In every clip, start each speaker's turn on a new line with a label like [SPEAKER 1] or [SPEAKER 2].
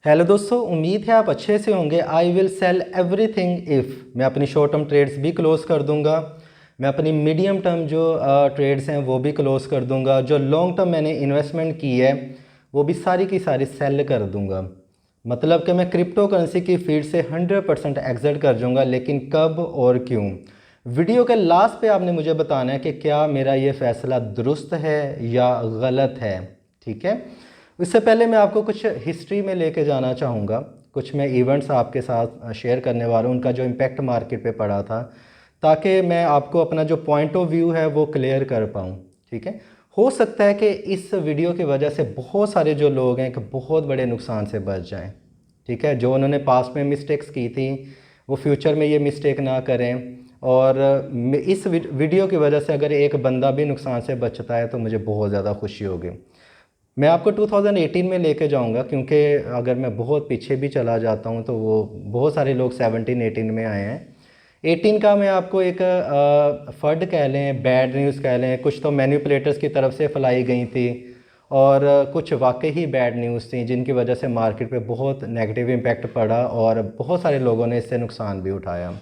[SPEAKER 1] Hello दोस्तों, उम्मीद है आप अच्छे से होंगे। I will sell everything if मैं अपनी शॉर्ट टर्म ट्रेड्स भी क्लोज़ कर दूंगा। मैं अपनी मीडियम टर्म जो ट्रेड्स हैं वो भी क्लोज़ कर दूंगा। जो लॉन्ग टर्म मैंने इन्वेस्टमेंट की है वो भी सारी की सारी सेल कर दूंगा। मतलब कि मैं क्रिप्टो करेंसी की फील्ड से 100% एग्जिट कर जाऊंगा। लेकिन कब और क्यों, वीडियो के लास्ट पे आपने मुझे बताना है कि क्या मेरा ये फ़ैसला दुरुस्त है या गलत है। ठीक है, इससे पहले मैं आपको कुछ हिस्ट्री में लेके जाना चाहूँगा। कुछ मैं इवेंट्स आपके साथ शेयर करने वाला हूँ, उनका जो इम्पेक्ट मार्केट पे पड़ा था, ताकि मैं आपको अपना जो पॉइंट ऑफ व्यू है वो क्लियर कर पाऊँ। ठीक है, हो सकता है कि इस वीडियो की वजह से बहुत सारे जो लोग हैं कि बहुत बड़े नुकसान से बच जाएं। ठीक है, जो उन्होंने पास्ट में मिस्टेक्स की थी वो फ्यूचर में ये मिस्टेक ना करें। और इस वीडियो की वजह से अगर एक बंदा भी नुकसान से बचता है तो मुझे बहुत ज़्यादा खुशी होगी। मैं आपको 2018 में लेके जाऊंगा, क्योंकि अगर मैं बहुत पीछे भी चला जाता हूं तो वो बहुत सारे लोग 17-18 में आए हैं। 18 का मैं आपको एक फर्ड कह लें, बैड न्यूज़ कह लें, कुछ तो मैनिपुलेटर्स की तरफ से फैलाई गई थी और कुछ वाकई ही बैड न्यूज़ थी जिनकी वजह से मार्केट पे बहुत नेगेटिव इम्पैक्ट पड़ा और बहुत सारे लोगों ने इससे नुकसान भी उठाया।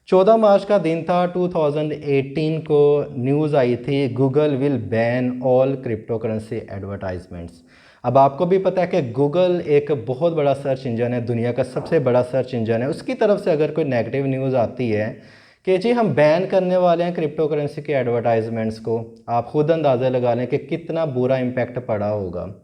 [SPEAKER 1] 14 मार्च का दिन था 2018 को न्यूज़ आई थी, Google will ban all crypto currency advertisements. अब आपको भी पता है कि गूगल एक बहुत बड़ा सर्च इंजन है, दुनिया का सबसे बड़ा सर्च इंजन है। उसकी तरफ से अगर कोई नेगेटिव न्यूज़ आती है कि जी हम बैन करने वाले हैं क्रिप्टो करेंसी के एडवर्टाइजमेंट्स को, आप खुद अंदाज़ा लगा लें कि कितना बुरा इम्पैक्ट पड़ा होगा।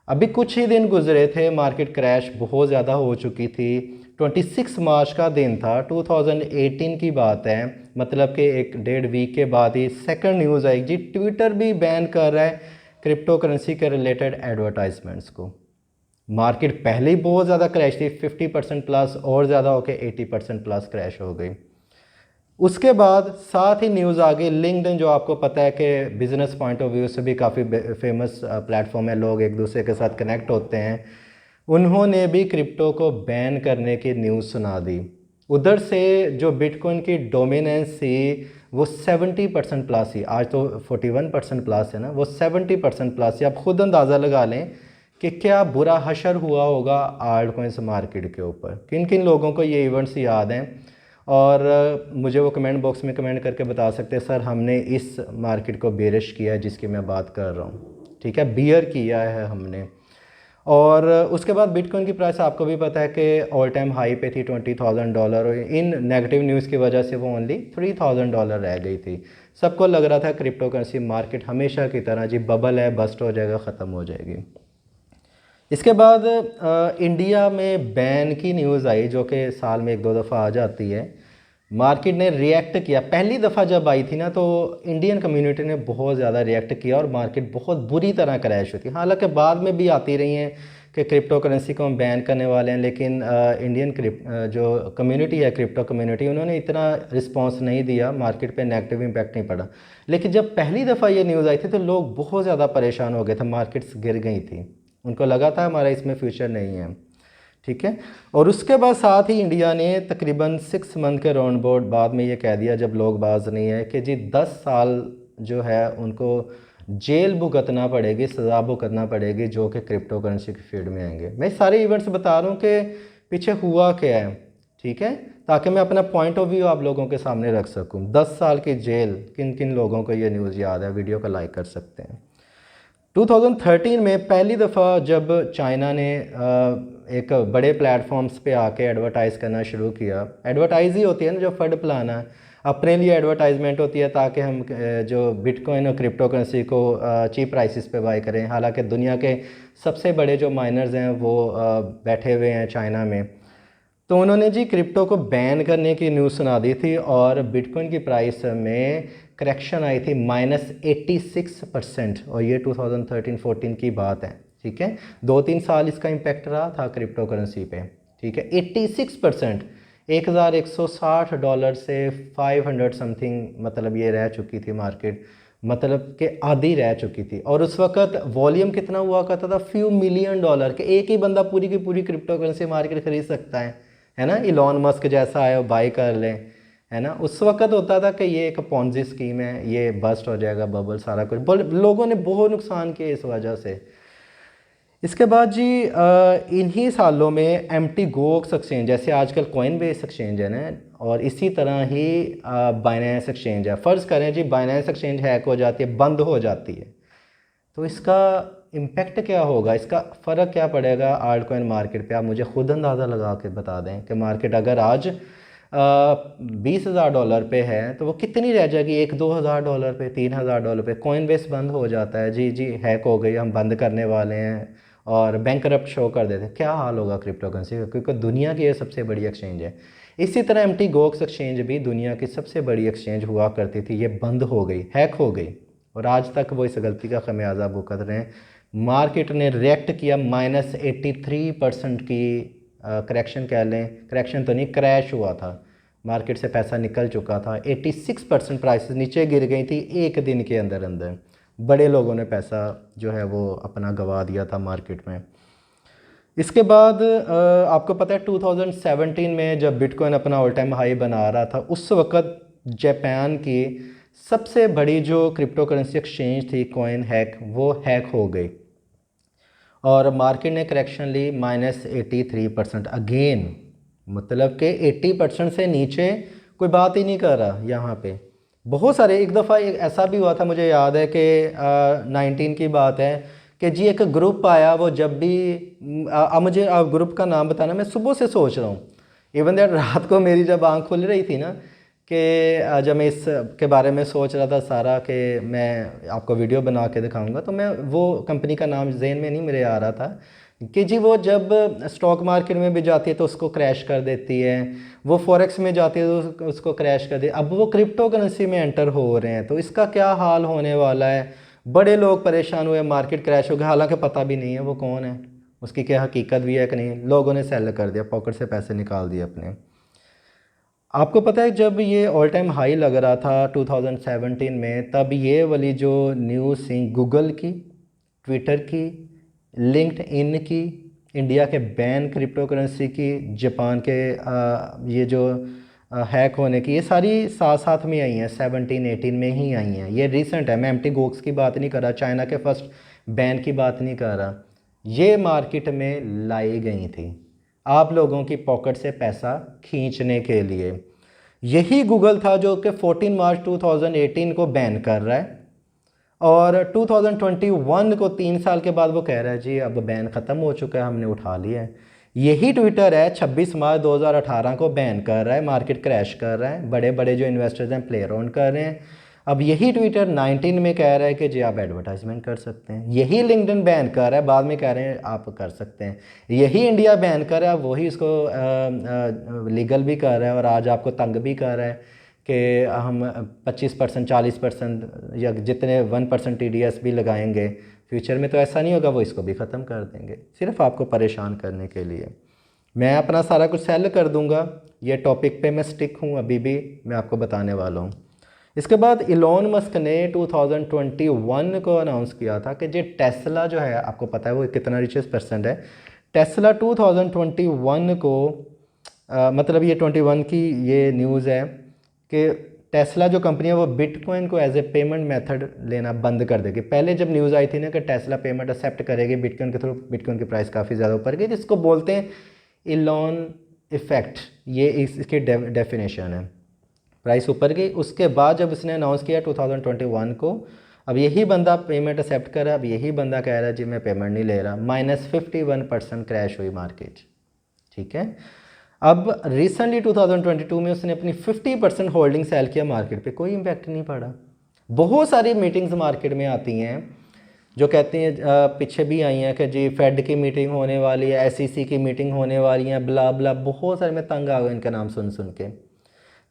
[SPEAKER 1] अभी कुछ ही दिन गुजरे थे, मार्केट क्रैश बहुत ज़्यादा हो चुकी थी। 26 मार्च का दिन था, 2018 की बात है। मतलब कि एक डेढ़ वीक के बाद ही सेकंड न्यूज़ आई जी ट्विटर भी बैन कर रहा है क्रिप्टो करेंसी के रिलेटेड एडवर्टाइजमेंट्स को। मार्केट पहले ही बहुत ज़्यादा क्रैश थी, 50% प्लस और ज़्यादा होकर 80% प्लस क्रैश हो गई। उसके बाद साथ ही न्यूज़ आ गई लिंक्डइन, जो आपको पता है कि बिज़नेस पॉइंट ऑफ व्यू से भी काफ़ी फेमस प्लेटफॉर्म है, लोग एक दूसरे के साथ कनेक्ट होते हैं। उन्होंने भी क्रिप्टो को बैन करने की न्यूज़ सुना दी। उधर से जो बिटकॉइन की डोमिनेंस थी वो 70% प्लस ही, आज तो 41% प्लस है ना, वो 70% प्लस ही। आप खुद अंदाज़ा लगा लें कि क्या बुरा हशर हुआ होगा आल्ट कॉइन्स मार्केट के ऊपर। किन किन लोगों को ये इवेंट्स याद हैं और मुझे वो कमेंट बॉक्स में कमेंट करके बता सकते हैं सर हमने इस मार्केट को बेरिश किया है जिसकी मैं बात कर रहा हूँ। ठीक है, बियर किया है हमने। और उसके बाद बिटकॉइन की प्राइस आपको भी पता है कि ऑल टाइम हाई पे थी $20,000 और इन नेगेटिव न्यूज़ की वजह से वो ओनली $3,000 रह गई थी। सबको लग रहा था क्रिप्टो करेंसी मार्केट हमेशा की तरह जी बबल है, बस्ट हो जाएगा, ख़त्म हो जाएगी। इसके बाद इंडिया में बैन की न्यूज़ आई, जो कि साल में एक दो दफ़ा आ जाती है। मार्केट ने रिएक्ट किया, पहली दफ़ा जब आई थी ना तो इंडियन कम्युनिटी ने बहुत ज़्यादा रिएक्ट किया और मार्केट बहुत बुरी तरह क्रैश हुई थी। हालांकि बाद में भी आती रही हैं कि क्रिप्टो करेंसी को हम बैन करने वाले हैं, लेकिन इंडियन जो कम्युनिटी है, क्रिप्टो कम्युनिटी, उन्होंने इतना रिस्पॉन्स नहीं दिया, मार्केट पे नेगेटिव इम्पैक्ट नहीं पड़ा। लेकिन जब पहली दफ़ा ये न्यूज़ आई थी तो लोग बहुत ज़्यादा परेशान हो गए थे, मार्केट्स गिर गई थी, उनको लगा था हमारा इसमें फ्यूचर नहीं है। ठीक है, और उसके बाद साथ ही इंडिया ने तकरीबन 6 मंथ के राउंड बोर्ड बाद में ये कह दिया, जब लोग बाज नहीं है, कि जी 10 साल जो है उनको जेल भुगतना पड़ेगी, सज़ा भुगतना पड़ेगी, जो कि क्रिप्टो करेंसी की फील्ड में आएंगे। मैं सारे इवेंट्स बता रहा हूँ कि पीछे हुआ क्या है। ठीक है, ताकि मैं अपना पॉइंट ऑफ व्यू आप लोगों के सामने रख सकूँ। 10 साल की जेल, किन किन लोगों को ये न्यूज़ याद है, वीडियो को लाइक कर सकते हैं। 2013 में पहली दफ़ा जब चाइना ने एक बड़े प्लेटफॉर्म्स पे आके एडवर्टाइज़ करना शुरू किया, एडवर्टाइज ही होती है ना जो फंड प्लाना, अपने लिए एडवर्टाइजमेंट होती है ताकि हम जो बिटकॉइन और क्रिप्टो करेंसी को चीप प्राइसेस पे बाय करें। हालांकि दुनिया के सबसे बड़े जो माइनर्स हैं वो बैठे हुए हैं चाइना में। तो उन्होंने जी क्रिप्टो को बैन करने की न्यूज़ सुना दी थी और बिटकॉइन की प्राइस में करेक्शन आई थी -86%, और ये 2013-14 की बात है। ठीक है, 2-3 साल इसका इम्पैक्ट रहा था क्रिप्टो करेंसी पे। ठीक है, 86%, $1,160 से 500 समथिंग, मतलब ये रह चुकी थी मार्केट, मतलब कि आधी रह चुकी थी। और उस वक्त वॉल्यूम कितना हुआ करता था, फ्यू मिलियन डॉलर के। एक ही बंदा पूरी की पूरी क्रिप्टो करेंसी मार्केट खरीद सकता है ना, इलॉन मस्क जैसा है वो बाई कर लें, है ना। उस वक्त होता था कि ये एक पॉन्जी स्कीम है, ये बस्ट हो जाएगा, बबल, सारा कुछ। लोगों ने बहुत नुकसान किया इस वजह से। इसके बाद जी इन्हीं सालों में एम्प्टी गोक्स एक्सचेंज, जैसे आजकल कॉइन बेस एक्सचेंज है ना, और इसी तरह ही बाइनेंस एक्सचेंज है। फ़र्ज़ करें जी बाइनेंस एक्सचेंज हैक हो जाती है, बंद हो जाती है, तो इसका इम्पेक्ट क्या होगा, इसका फ़र्क क्या पड़ेगा आल्ट कॉइन मार्केट पे? आप मुझे खुद अंदाज़ा लगा के बता दें कि मार्केट अगर आज $20,000 पे है तो वो कितनी रह जाएगी, $1-2 हज़ार पे, $3,000 पे। कॉइन बेस बंद हो जाता है, जी जी हैक हो गई, हम बंद करने वाले हैं, और बैंकरप्ट शो कर देते हैं, क्या हाल होगा क्रिप्टो करेंसी का? क्योंकि दुनिया की ये सबसे बड़ी एक्सचेंज है। इसी तरह एम्प्टी गोक्स एक्सचेंज भी दुनिया की सबसे बड़ी एक्सचेंज हुआ करती थी, ये बंद हो गई, हैक हो गई, और आज तक वो इस गलती का खमियाजा भुगत रहे हैं। मार्केट ने रिएक्ट किया, -83% की करेक्शन कह लें, करेक्शन तो नहीं, क्रैश हुआ था, मार्केट से पैसा निकल चुका था, 86% प्राइसेस नीचे गिर गई थी एक दिन के अंदर अंदर। बड़े लोगों ने पैसा जो है वो अपना गंवा दिया था मार्केट में। इसके बाद आपको पता है 2017 में जब बिटकॉइन अपना ऑल टाइम हाई बना रहा था, उस वक़्त जापान की सबसे बड़ी जो क्रिप्टो करेंसी एक्सचेंज थी कॉइन हैक, वो हैक हो गई और मार्केट ने करेक्शन ली -83% अगेन, मतलब कि 80% से नीचे कोई बात ही नहीं कर रहा यहाँ पे। बहुत सारे, एक दफ़ा एक ऐसा भी हुआ था, मुझे याद है कि 19 की बात है कि जी एक ग्रुप आया, वो जब भी मुझे आप ग्रुप का नाम बताना, मैं सुबह से सोच रहा हूँ, इवन दैट रात को मेरी जब आँख खुल रही थी ना, कि जब मैं इस के बारे में सोच रहा था सारा, कि मैं आपको वीडियो बना के दिखाऊंगा, तो मैं वो कंपनी का नाम जहन में नहीं मेरे आ रहा था कि जी वो जब स्टॉक मार्केट में भी जाती है तो उसको क्रैश कर देती है, वो फॉरेक्स में जाती है तो उसको क्रैश कर दे, अब वो क्रिप्टो करेंसी में एंटर हो रहे हैं, तो इसका क्या हाल होने वाला है। बड़े लोग परेशान हुए, मार्केट क्रैश हो गया, हालांकि पता भी नहीं है वो कौन है, उसकी क्या हकीकत भी है कि नहीं, लोगों ने सेल कर दिया, पॉकेट से पैसे निकाल दिए अपने। आपको पता है जब ये ऑल टाइम हाई लग रहा था 2017 में, तब ये वाली जो न्यूज़ थी गूगल की, ट्विटर की, लिंक्डइन की, इंडिया के बैन क्रिप्टो करेंसी की, जापान के ये जो हैक होने की, ये सारी साथ साथ में आई हैं, 17-18 में ही आई हैं, ये रिसेंट है। मैं एम्प्टी गोक्स की बात नहीं कर रहा, चाइना के फर्स्ट बैन की बात नहीं कर रहा, ये मार्केट में लाई गई थी आप लोगों की पॉकेट से पैसा खींचने के लिए। यही गूगल था जो कि 14 मार्च 2018 को बैन कर रहा है, और 2021 को 3 साल के बाद वो कह रहा है जी अब बैन ख़त्म हो चुका है, हमने उठा लिया है। यही ट्विटर है 26 मार्च 2018 को बैन कर रहा है, मार्केट क्रैश कर रहा है, बड़े बड़े जो इन्वेस्टर्स हैं प्ले अराउंड कर रहे हैं। अब यही ट्विटर 19 में कह रहा है कि जी आप एडवर्टाइजमेंट कर सकते हैं, यही लिंक्डइन बैन कर रहा है, बाद में कह रहे हैं आप कर सकते हैं, यही इंडिया बैन कर रहा है, वही इसको लीगल भी कर रहा है, और आज आपको तंग भी कर रहा है कि हम 25%, 40% या जितने 1% TDS भी लगाएंगे फ्यूचर में, तो ऐसा नहीं होगा, वो इसको भी ख़त्म कर देंगे, सिर्फ आपको परेशान करने के लिए। मैं अपना सारा कुछ सेल कर दूंगा, ये टॉपिक पे मैं स्टिक हूँ अभी भी, मैं आपको बताने वाला हूँ। इसके बाद इलॉन मस्क ने 2021 को अनाउंस किया था कि जो टेस्ला जो है, आपको पता है वो कितना रिचेस्ट पर्सन है, टेस्ला 2021 को मतलब ये 21 की ये न्यूज़ है कि टेस्ला जो कंपनी है वो बिटकॉइन को एज ए पेमेंट मेथड लेना बंद कर देगी। पहले जब न्यूज़ आई थी ना कि टेस्ला पेमेंट एक्सेप्ट करेगी बिटकॉइन के थ्रू, बिटकॉइन की प्राइस काफ़ी ज़्यादा ऊपर गई, जिसको बोलते हैं इलॉन इफ़ेक्ट, ये इसकी डेफिनेशन है, प्राइस ऊपर गई। उसके बाद जब इसने अनाउंस किया 2021 को, अब यही बंदा पेमेंट एक्सेप्ट कर रहा है, अब यही बंदा कह रहा है जी मैं पेमेंट नहीं ले रहा, -51% क्रैश हुई मार्केट, ठीक है। अब रिसेंटली 2022 में उसने अपनी 50% होल्डिंग सेल किया मार्केट पे, कोई इम्पैक्ट नहीं पड़ा। बहुत सारी मीटिंग्स मार्केट में आती हैं जो कहती हैं, पीछे भी आई हैं कि जी फेड की मीटिंग होने वाली है, SEC की मीटिंग होने वाली है, ब्ला ब्ला, बहुत सारे, मैं तंग आ गया इनका नाम सुन सुन के।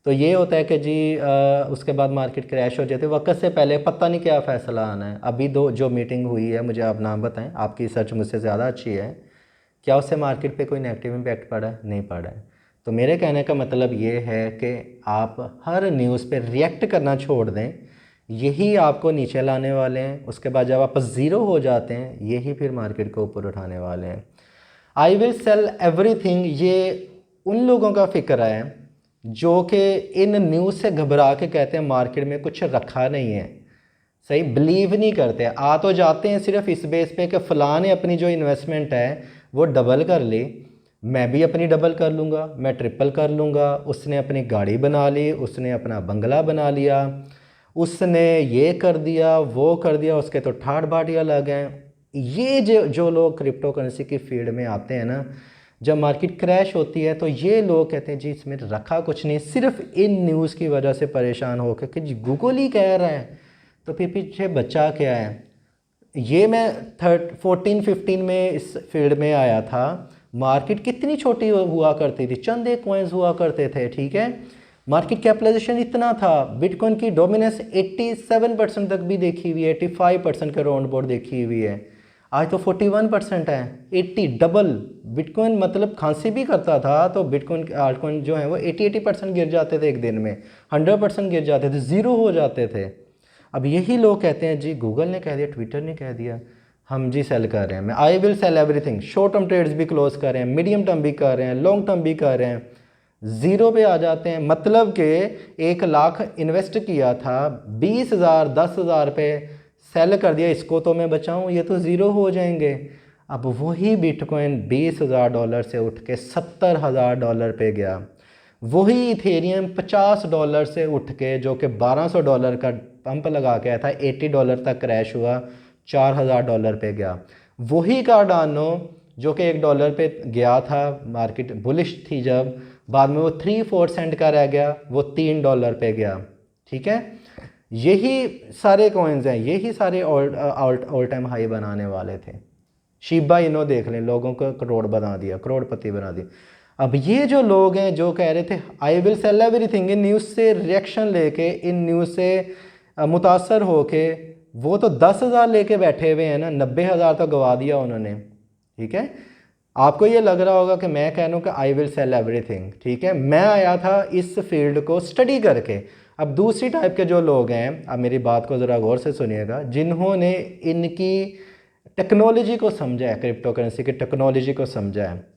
[SPEAKER 1] तो ये होता है कि जी उसके बाद मार्केट क्रैश हो जाती है, वक्त से पहले पता नहीं क्या फ़ैसला आना है। अभी दो जो मीटिंग हुई है, मुझे आप नाम बताएं, आपकी सर्च मुझसे ज़्यादा अच्छी है, क्या उससे मार्केट पे कोई नेगेटिव इम्पैक्ट पड़ा है? नहीं पड़ा है। तो मेरे कहने का मतलब ये है कि आप हर न्यूज़ पे रिएक्ट करना छोड़ दें, यही आपको नीचे लाने वाले हैं। उसके बाद जब आप ज़ीरो हो जाते हैं, यही फिर मार्केट को ऊपर उठाने वाले हैं। आई विल सेल एवरीथिंग, ये उन लोगों का फ़िक्र है जो कि इन न्यूज़ से घबरा के कहते हैं मार्केट में कुछ रखा नहीं है, सही बिलीव नहीं करते, आ तो जाते हैं सिर्फ इस बेस पे कि फ़लाँ ने अपनी जो इन्वेस्टमेंट है वो डबल कर ली, मैं भी अपनी डबल कर लूँगा, मैं ट्रिपल कर लूँगा। उसने अपनी गाड़ी बना ली, उसने अपना बंगला बना लिया, उसने ये कर दिया वो कर दिया, उसके तो ठाठ बाटियाँ लग हैं। ये जो लोग क्रिप्टो करेंसी की फील्ड में आते हैं ना, जब मार्केट क्रैश होती है तो ये लोग कहते हैं जी इसमें रखा कुछ नहीं, सिर्फ इन न्यूज़ की वजह से परेशान होकर कि जी गूगल ही कह रहा है, तो फिर पीछे बचा क्या है। ये मैं 14-15 में इस फील्ड में आया था, मार्केट कितनी छोटी हुआ करती थी, चंद एक कॉइन्स हुआ करते थे, ठीक है। मार्केट कैपिटलाइजेशन इतना था, बिटकॉइन की डोमिनेंस 87% तक भी देखी हुई है, 85% के राउंड बोर्ड देखी हुई है। आज तो 41% है, 80 डबल। बिटकॉइन मतलब खांसी भी करता था तो बिटकॉइन आल्टकॉइन जो है वो 80% गिर जाते थे एक दिन में, 100% गिर जाते थे, ज़ीरो हो जाते थे। अब यही लोग कहते हैं जी गूगल ने कह दिया, ट्विटर ने कह दिया, हम जी सेल कर रहे हैं, मैं I will sell everything, short term trades भी क्लोज कर रहे हैं, मीडियम टर्म भी कर रहे हैं, लॉन्ग टर्म भी कर रहे हैं, ज़ीरो पे आ जाते हैं। मतलब कि 1 लाख इन्वेस्ट किया था, 20,000 10,000 पे सेल कर दिया, इसको तो मैं बचाऊं, ये तो ज़ीरो हो जाएंगे। अब वही बिटकॉइन $20,000 से उठ के $70,000 पे गया, वही इथेरियम $50 से उठ के जो कि $1200 का पंप लगा के आया था, $80 तक क्रैश हुआ, $4,000 पे गया। वही कार्डानो जो कि $1 पे गया था, मार्केट बुलिश थी जब, बाद में वो 3-4 सेंट का रह गया, वो $3 पे गया, ठीक है। यही सारे कॉइन्स हैं, यही सारे ऑल टाइम हाई बनाने वाले थे। शिबा इनो देख लें, लोगों को करोड़ बना दिया, करोड़पति बना दिया। अब ये जो लोग हैं जो कह रहे थे आई विल सेल एवरीथिंग, इन न्यूज़ से रिएक्शन लेके, इन न्यूज़ से मुतासर होके वो तो 10,000 लेके बैठे हुए हैं ना, 90,000 तो गवा दिया उन्होंने, ठीक है। आपको ये लग रहा होगा कि मैं कह रहा हूँ कि आई विल सेल एवरीथिंग, ठीक है। मैं आया था इस फील्ड को स्टडी करके। अब दूसरी टाइप के जो लोग हैं, अब मेरी बात को ज़रा गौर से सुनिएगा, जिन्होंने इनकी टेक्नोलॉजी को समझा है, क्रिप्टो करेंसी की टेक्नोलॉजी को समझा है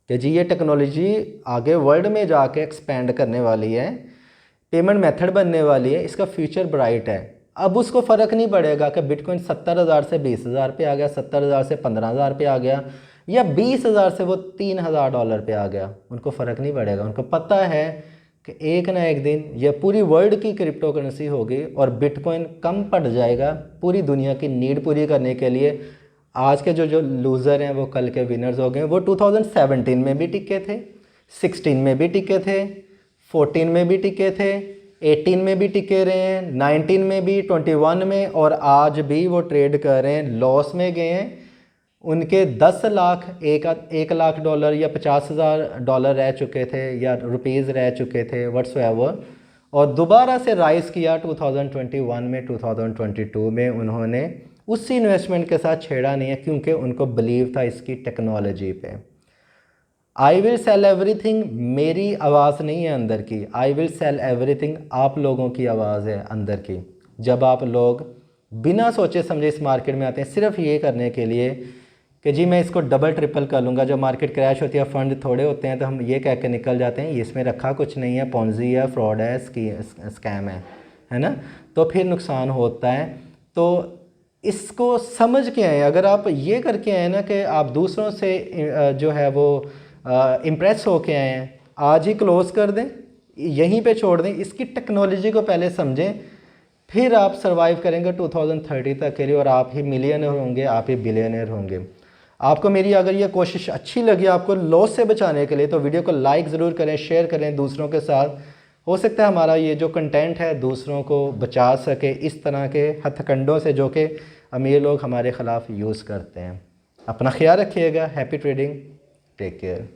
[SPEAKER 1] कि जी ये टेक्नोलॉजी आगे वर्ल्ड में जाके एक्सपेंड करने वाली है, पेमेंट मेथड बनने वाली है, इसका फ्यूचर ब्राइट है। अब उसको फ़र्क नहीं पड़ेगा कि बिटकॉइन 70,000 से 20,000 पे आ गया, 70,000 से 15,000 पे आ गया, या 20,000 से वो $3,000 पे आ गया, उनको फ़र्क नहीं पड़ेगा। उनको पता है कि एक ना एक दिन ये पूरी वर्ल्ड की क्रिप्टो करेंसी होगी और बिटकॉइन कम पड़ जाएगा पूरी दुनिया की नीड पूरी करने के लिए। आज के जो लूज़र हैं वो कल के विनर्स हो गए। वो 2017 में भी टिके थे, 16 में भी टिके थे, 14 में भी टिके थे, 18 में भी टिके रहे हैं, 19 में भी, 21 में, और आज भी वो ट्रेड कर रहे हैं, लॉस में गए हैं। उनके 10 लाख, 1 लाख डॉलर या $50,000 रह चुके थे या रुपीज़ रह चुके थे व्हाट्सएवर, और दोबारा से राइज़ किया 2021 में, 2022 में। उन्होंने उसी इन्वेस्टमेंट के साथ छेड़ा नहीं है क्योंकि उनको बिलीव था इसकी टेक्नोलॉजी पे। आई विल सेल एवरीथिंग मेरी आवाज़ नहीं है अंदर की, आई विल सेल एवरीथिंग आप लोगों की आवाज़ है अंदर की। जब आप लोग बिना सोचे समझे इस मार्केट में आते हैं सिर्फ ये करने के लिए कि जी मैं इसको डबल ट्रिपल कर लूँगा, जब मार्केट क्रैश होती है फंड थोड़े होते हैं तो हम ये कह के निकल जाते हैं इसमें रखा कुछ नहीं है, पॉन्जी है, फ्रॉड है, स्कैम है ना, तो फिर नुकसान होता है। तो इसको समझ के आए, अगर आप ये करके आए ना कि आप दूसरों से जो है वो इम्प्रेस हो के आए हैं, आज ही क्लोज़ कर दें, यहीं पे छोड़ दें, इसकी टेक्नोलॉजी को पहले समझें, फिर आप सर्वाइव करेंगे 2030 तक के लिए, और आप ही मिलियनर होंगे, आप ही बिलियनर होंगे। आपको मेरी अगर ये कोशिश अच्छी लगी आपको लॉस से बचाने के लिए, तो वीडियो को लाइक ज़रूर करें, शेयर करें दूसरों के साथ। हो सकता है हमारा ये जो कंटेंट है दूसरों को बचा सके इस तरह के हथकंडों से जो कि अमीर लोग हमारे ख़िलाफ़ यूज़ करते हैं। अपना ख्याल रखिएगा। Happy trading, take care.